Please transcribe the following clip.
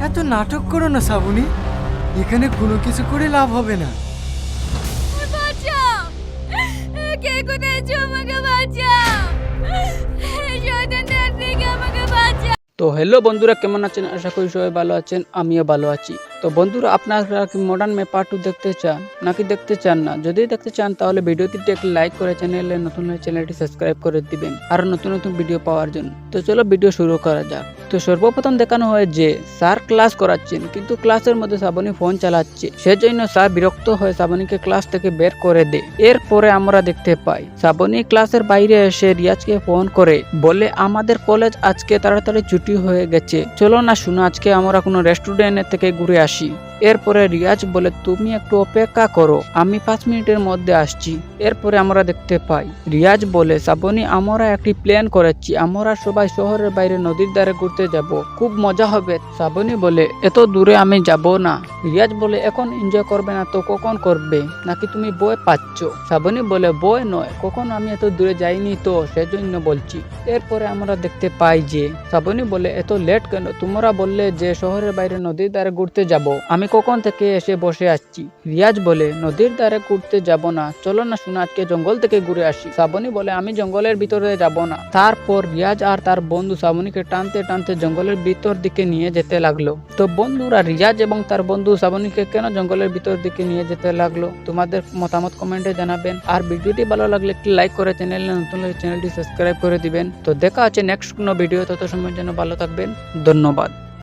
এত নাটক করো না শ্রাবণী, এখানে কোনো কিছু করে লাভ হবে না। বাঁচাও, কে কোথায় আছো, আমাকে বাঁচাও, শয়তানটার থেকে আমাকে বাঁচাও। তো হ্যালো বন্ধুরা, কেমন আছেন? আশা করি সবাই ভালো আছেন, আমিও ভালো আছি। তো বন্ধুরা, আপনারা কি মডার্ন মে পার্ট 2 দেখতে চান নাকি দেখতে চান না? যদি দেখতে চান তাহলে ভিডিওটিতে একটি লাইক করে চ্যানেলে নতুন হলে চ্যানেলটি সাবস্ক্রাইব করে দিবেন আরো নতুন নতুন ভিডিও পাওয়ার জন্য। তো চলো ভিডিও শুরু করা যাক। তো সর্বপ্রথম দেখানো হয় যে স্যার ক্লাস করাচ্ছেন, কিন্তু ক্লাসের মধ্যে শ্রাবণী ফোন চালাচ্ছে। সেজন্য স্যার বিরক্ত হয়ে শ্রাবণীকে ক্লাস থেকে বের করে দেয়। এরপরে আমরা দেখতে পাই শ্রাবণী ক্লাসের বাইরে এসে রিয়াজকে ফোন করে বলে, আমাদের কলেজ আজকে তাড়াতাড়ি ছুটি হয়ে গেছে, চলো না শুনো আজকে আমরা কোনো রেস্টুরেন্ট থেকে ঘুরে আসি। এরপরে রিয়াজ বলে, তুমি একটু অপেক্ষা করো, আমি 5 মিনিটের মধ্যে আসছি। এরপরে আমরা দেখতে পাই রিয়াজ বলে, শ্রাবণী আমরা একটি প্ল্যান করেছি, আমরা সবাই শহরের বাইরে নদীর ধারে ঘুরতে যাব, খুব মজা হবে। শ্রাবণী বলে, এত দূরে আমি যাব না। রিয়াজ বলে, এখন এনজয় করবে না তো কখন করবে, নাকি তুমি বই পাচ্ছ? শ্রাবণী বলে, বই নয়, কখন আমি এত দূরে যাইনি তো সেজন্য বলছি। এরপরে আমরা দেখতে পাই যে শ্রাবণী বলে, এত লেট কেন? তোমরা বললে যে শহরের বাইরে নদীর ধারে ঘুরতে যাব, আমি কখন থেকে এসে বসে আসছি। রিয়াজ বলে, নদীর ধারে ঘুরতে যাব না, চলো না শোনা আজকে জঙ্গল থেকে ঘুরে আসি। শ্রাবণী বলে, আমি জঙ্গলের ভিতরে যাব না। তারপর রিয়াজ আর তার বন্ধু শ্রাবণীকে টানতে টানতে জঙ্গলের ভিতর দিকে নিয়ে যেতে লাগলো। তো বন্ধুরা, রিয়াজ এবং তার বন্ধু শ্রাবণীকে কেন জঙ্গলের ভিতর দিকে নিয়ে যেতে লাগলো, তোমাদের মতামত কমেন্টে জানাবেন। আর ভিডিওটি ভালো লাগলে একটি লাইক করে চ্যানেলে নতুন হলে চ্যানেলটি সাবস্ক্রাইব করে দিবেন। তো দেখা হচ্ছে নেক্সট কোনো ভিডিও, তত সময়ের জন্য ভালো থাকবেন, ধন্যবাদ।